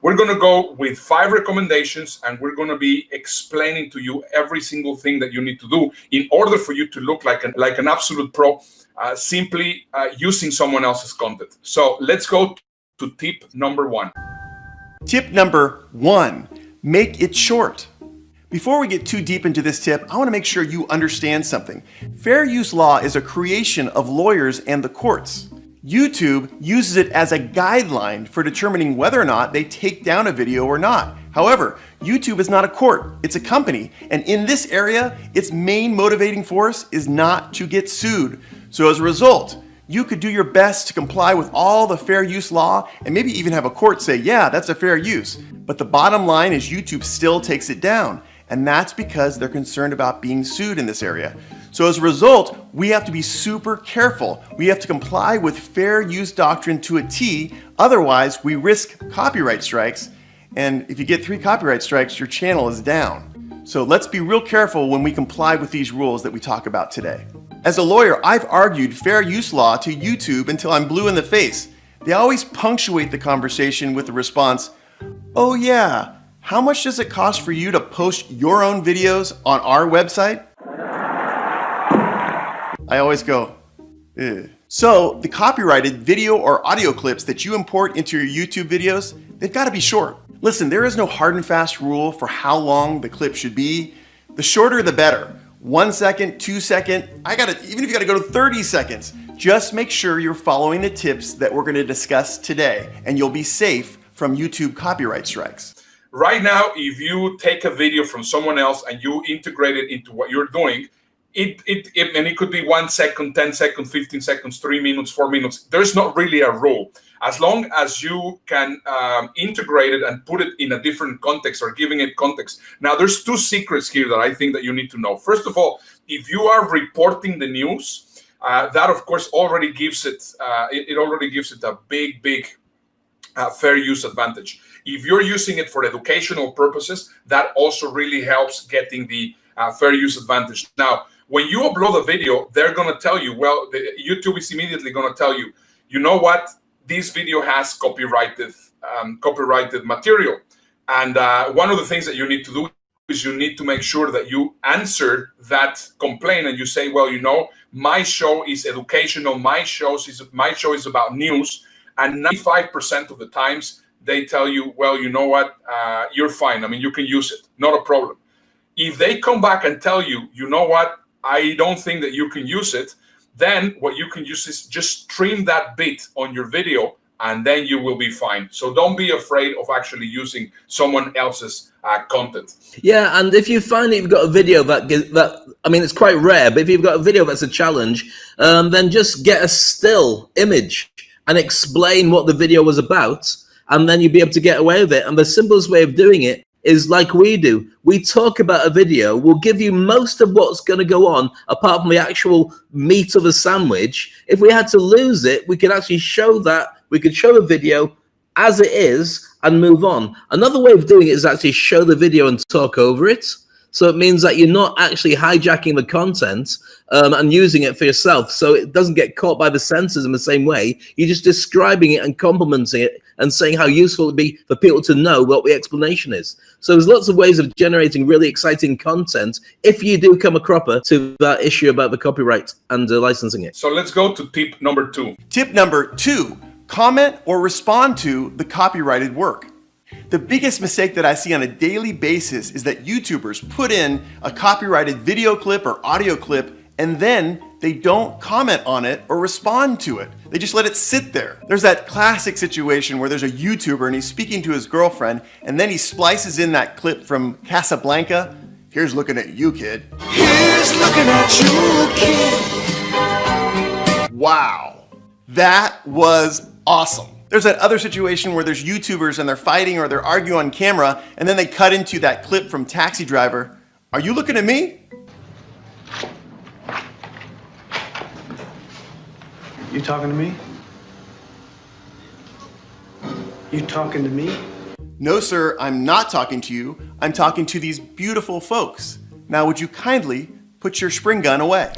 We're going to go with 5 recommendations, and we're going to be explaining to you every single thing that you need to do in order for you to look like an absolute pro, simply using someone else's content. So let's go to tip number 1. Tip number 1, make it short. Before we get too deep into this tip, I want to make sure you understand something. Fair use law is a creation of lawyers and the courts. YouTube uses it as a guideline for determining whether or not they take down a video or not. However, YouTube is not a court, it's a company, and in this area, its main motivating force is not to get sued. So as a result, you could do your best to comply with all the fair use law and maybe even have a court say, yeah, that's a fair use. But the bottom line is YouTube still takes it down. And that's because they're concerned about being sued in this area. So as a result, we have to be super careful. We have to comply with fair use doctrine to a T. Otherwise, we risk copyright strikes. And if you get 3 copyright strikes, your channel is down. So let's be real careful when we comply with these rules that we talk about today. As a lawyer, I've argued fair use law to YouTube until I'm blue in the face. They always punctuate the conversation with the response, oh yeah, how much does it cost for you to post your own videos on our website? I always go, ugh. So the copyrighted video or audio clips that you import into your YouTube videos, they've got to be short. Listen, there is no hard and fast rule for how long the clip should be. The shorter the better. 1 second, 2 second, even if you gotta go to 30 seconds, just make sure you're following the tips that we're gonna discuss today, and you'll be safe from YouTube copyright strikes. Right now, if you take a video from someone else and you integrate it into what you're doing, and it could be 1 second, 10 seconds, 15 seconds, 3 minutes, 4 minutes. There's not really a rule. As long as you can integrate it and put it in a different context or giving it context. Now, there's 2 secrets here that I think that you need to know. First of all, if you are reporting the news, that of course already gives it, a big fair use advantage. If you're using it for educational purposes, that also really helps getting the fair use advantage. Now, when you upload a video, they're going to tell you, well, YouTube is immediately going to tell you, you know what, this video has copyrighted material. And one of the things that you need to do is you need to make sure that you answer that complaint and you say, well, you know, my show is educational, my show is about news, and 95% of the times they tell you, well, you know what, you're fine. I mean, you can use it, not a problem. If they come back and tell you, you know what, I don't think that you can use it, then what you can use is just trim that bit on your video and then you will be fine. So don't be afraid of actually using someone else's content. Yeah, and if you find that you've got a video that I mean, it's quite rare, but if you've got a video that's a challenge, then just get a still image and explain what the video was about, and then you'll be able to get away with it. And the simplest way of doing it is like we do. We talk about a video, we'll give you most of what's going to go on, apart from the actual meat of the sandwich. If we had to lose it, we could actually show that. We could show a video as it is and move on. Another way of doing it is actually show the video and talk over it. So it means that you're not actually hijacking the content and using it for yourself. So it doesn't get caught by the censors in the same way. You're just describing it and complimenting it and saying how useful it would be for people to know what the explanation is. So there's lots of ways of generating really exciting content if you do come a cropper to that issue about the copyright and licensing it. So let's go to tip number 2. Tip number 2, comment or respond to the copyrighted work. The biggest mistake that I see on a daily basis is that YouTubers put in a copyrighted video clip or audio clip and then they don't comment on it or respond to it. They just let it sit there. There's that classic situation where there's a YouTuber and he's speaking to his girlfriend and then he splices in that clip from Casablanca. Here's looking at you, kid. Here's looking at you, kid. Wow, that was awesome. There's that other situation where there's YouTubers and they're fighting or they're arguing on camera and then they cut into that clip from Taxi Driver. Are you looking at me? You talking to me? You talking to me? No, sir, I'm not talking to you. I'm talking to these beautiful folks. Now, would you kindly put your spring gun away?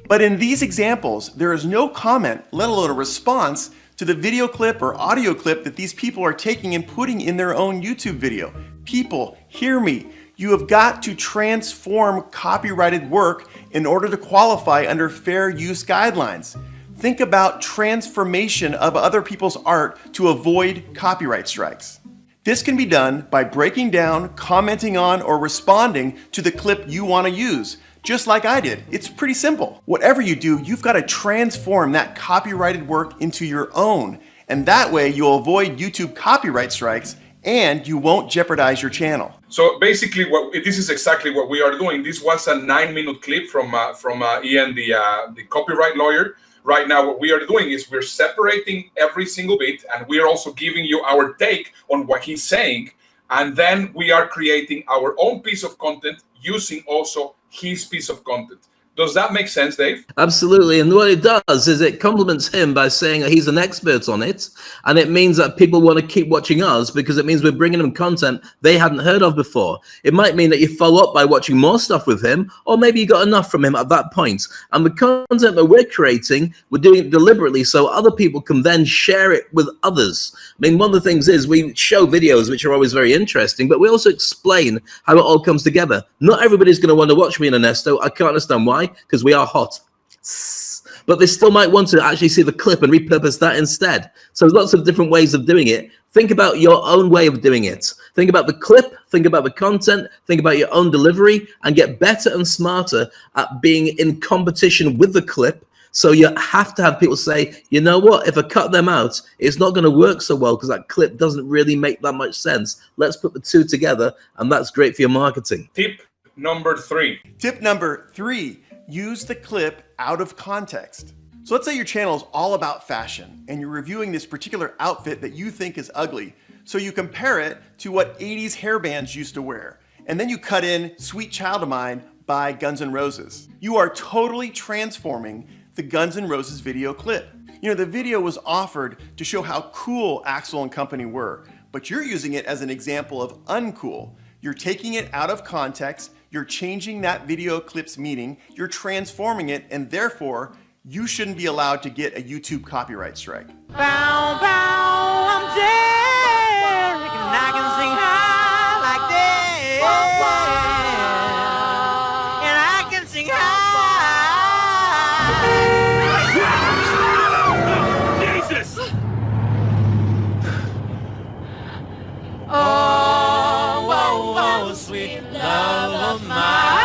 But in these examples, there is no comment, let alone a response, to the video clip or audio clip that these people are taking and putting in their own YouTube video. People, hear me. You have got to transform copyrighted work in order to qualify under fair use guidelines. Think about transformation of other people's art to avoid copyright strikes. This can be done by breaking down, commenting on, or responding to the clip you want to use, just like I did. It's pretty simple. Whatever you do, you've got to transform that copyrighted work into your own, and that way you'll avoid YouTube copyright strikes and you won't jeopardize your channel. So basically, this is exactly what we are doing. This was a 9-minute clip from Ian, the copyright lawyer. Right now, what we are doing is we're separating every single bit, and we are also giving you our take on what he's saying. And then we are creating our own piece of content using also his piece of content. Does that make sense, Dave? Absolutely. And what it does is it compliments him by saying that he's an expert on it. And it means that people want to keep watching us because it means we're bringing them content they hadn't heard of before. It might mean that you follow up by watching more stuff with him, or maybe you got enough from him at that point. And the content that we're creating, we're doing it deliberately so other people can then share it with others. I mean, one of the things is we show videos which are always very interesting, but we also explain how it all comes together. Not everybody's going to want to watch me and Ernesto. I can't understand why. Because we are hot, but they still might want to actually see the clip and repurpose that instead. So there's lots of different ways of doing it. Think about your own way of doing it. Think about the clip, think about the content, think about your own delivery, and get better and smarter at being in competition with the clip. So you have to have people say, you know what, if I cut them out, it's not going to work so well because that clip doesn't really make that much sense. Let's put the two together, and that's great for your marketing. Tip number 3. Tip number 3. Use the clip out of context. So let's say your channel is all about fashion and you're reviewing this particular outfit that you think is ugly. So you compare it to what 80s hair bands used to wear. And then you cut in Sweet Child of Mine by Guns N' Roses. You are totally transforming the Guns N' Roses video clip. You know, the video was offered to show how cool Axl and company were, but you're using it as an example of uncool. You're taking it out of context, you're changing that video clip's meaning, you're transforming it, and therefore, you shouldn't be allowed to get a YouTube copyright strike. Bow, bow, I'm dead, and I can sing high like that, and I can sing high. Jesus! Oh, whoa, whoa, sweet love of mine.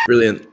Brilliant.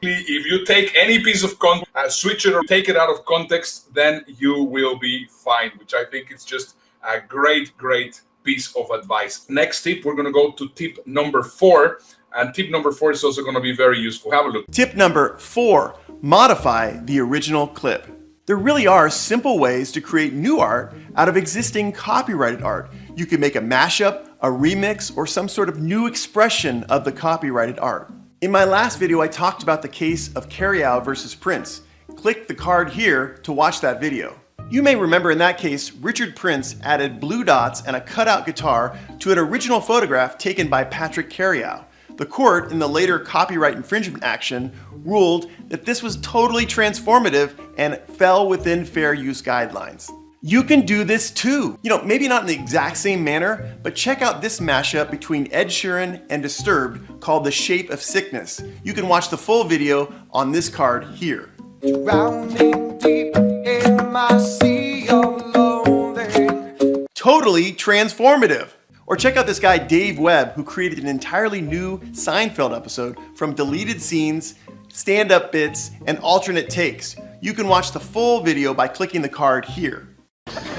If you take any piece of content, switch it or take it out of context, then you will be fine, which I think is just a great, great piece of advice. Next tip, we're going to go to tip number 4. And tip number 4 is also going to be very useful. Have a look. Tip number 4, modify the original clip. There really are simple ways to create new art out of existing copyrighted art. You can make a mashup, a remix, or some sort of new expression of the copyrighted art. In my last video, I talked about the case of Carryow versus Prince. Click the card here to watch that video. You may remember in that case, Richard Prince added blue dots and a cutout guitar to an original photograph taken by Patrick Carryow. The court, in the later copyright infringement action, ruled that this was totally transformative and fell within fair use guidelines. You can do this too. You know, maybe not in the exact same manner, but check out this mashup between Ed Sheeran and Disturbed called The Shape of Sickness. You can watch the full video on this card here. Drowning deep in my sea of loathing. Totally transformative. Or check out this guy Dave Webb, who created an entirely new Seinfeld episode from deleted scenes, stand-up bits, and alternate takes. You can watch the full video by clicking the card here.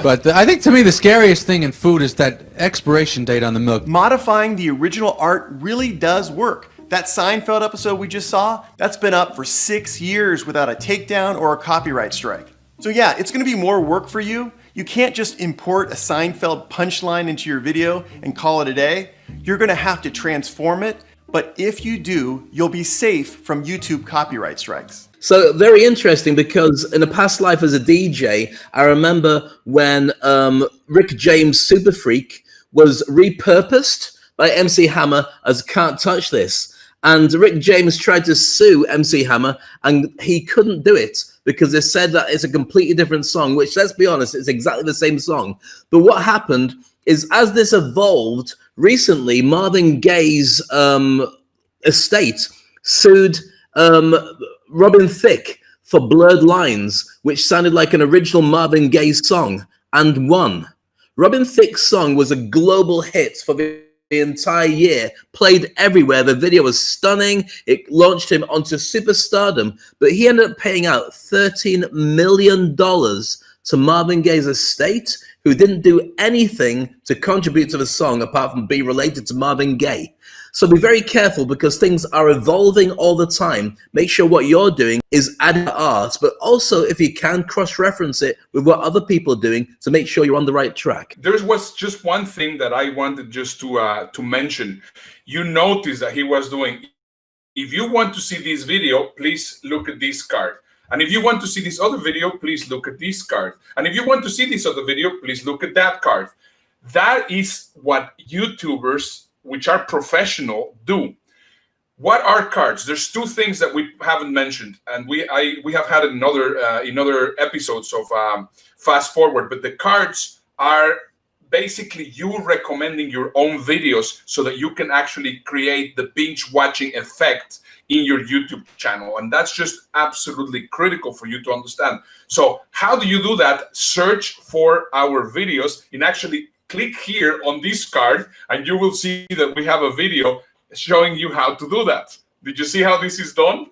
But I think to me the scariest thing in food is that expiration date on the milk. Modifying the original art really does work. That Seinfeld episode we just saw, that's been up for 6 years without a takedown or a copyright strike. So yeah, it's gonna be more work for you. You can't just import a Seinfeld punchline into your video and call it a day. You're gonna have to transform it, but if you do, you'll be safe from YouTube copyright strikes. So very interesting, because in a past life as a DJ, I remember when Rick James Super Freak was repurposed like MC Hammer as Can't Touch This. And Rick James tried to sue MC Hammer, and he couldn't do it because they said that it's a completely different song, which, let's be honest, it's exactly the same song. But what happened is, as this evolved, recently Marvin Gaye's estate sued Robin Thicke for Blurred Lines, which sounded like an original Marvin Gaye song, and won. Robin Thicke's song was a global hit for the entire year, played everywhere. The video was stunning. It launched him onto superstardom, but he ended up paying out $13 million to Marvin Gaye's estate, who didn't do anything to contribute to the song apart from be related to Marvin Gaye. So be very careful, because things are evolving all the time. Make sure what you're doing is adding art, but also, if you can, cross-reference it with what other people are doing to make sure you're on the right track. There was just one thing that I wanted just to mention. You notice that he was doing, if you want to see this video, please look at this card. And if you want to see this other video, please look at this card. And if you want to see this other video, please look at that card. That is what YouTubers, which are professional, do. What are cards? There's two things that we haven't mentioned, and we have had in other episodes of Fast Forward. But the cards are basically you recommending your own videos so that you can actually create the binge watching effect in your YouTube channel, and that's just absolutely critical for you to understand. So how do you do that? Search for our videos and actually click here on this card, and you will see that we have a video showing you how to do that. Did you see how this is done?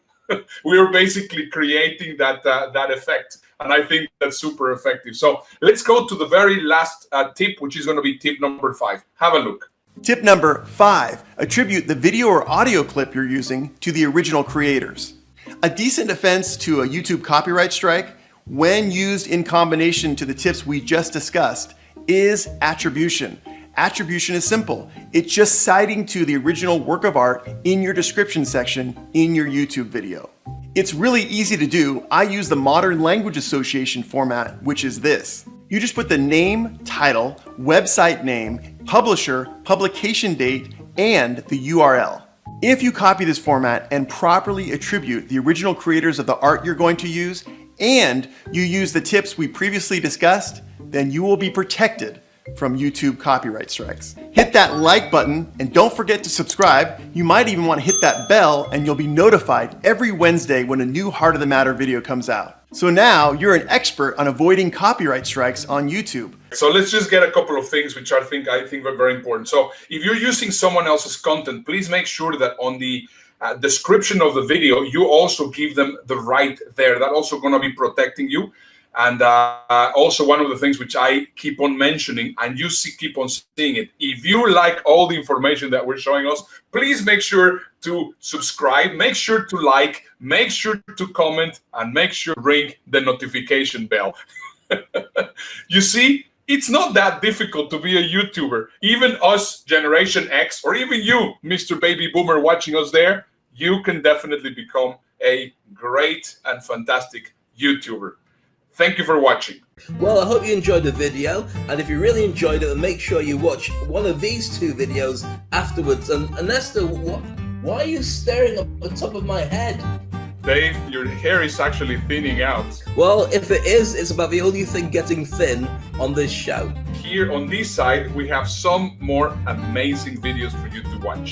We're basically creating that effect, and I think that's super effective. So let's go to the very last tip, which is going to be tip number 5. Have a look. Tip number 5, attribute the video or audio clip you're using to the original creators. A decent defense to a YouTube copyright strike, when used in combination to the tips we just discussed, is attribution. Attribution is simple. It's just citing to the original work of art in your description section in your YouTube video. It's really easy to do. I use the Modern Language Association format, which is this. You just put the name, title, website name, publisher, publication date, and the URL. If you copy this format and properly attribute the original creators of the art you're going to use, and you use the tips we previously discussed, then you will be protected from YouTube copyright strikes. Hit that like button, and don't forget to subscribe. You might even want to hit that bell, and you'll be notified every Wednesday when a new Heart of the Matter video comes out. So now you're an expert on avoiding copyright strikes on YouTube. So let's just get a couple of things which I think are very important. So if you're using someone else's content, please make sure that on the description of the video, you also give them the right there. That's also going to be protecting you. And also one of the things which I keep on mentioning, and you keep on seeing it, if you like all the information that we're showing us, please make sure to subscribe, make sure to like, make sure to comment, and make sure to ring the notification bell. You see, it's not that difficult to be a YouTuber. Even us, Generation X, or even you, Mr. Baby Boomer watching us there, you can definitely become a great and fantastic YouTuber. Thank you for watching. Well, I hope you enjoyed the video, and if you really enjoyed it, then make sure you watch one of these 2 videos afterwards. And Ernesto, why are you staring up the top of my head? Dave, your hair is actually thinning out. Well, if it is, it's about the only thing getting thin on this show. Here on this side, we have some more amazing videos for you to watch.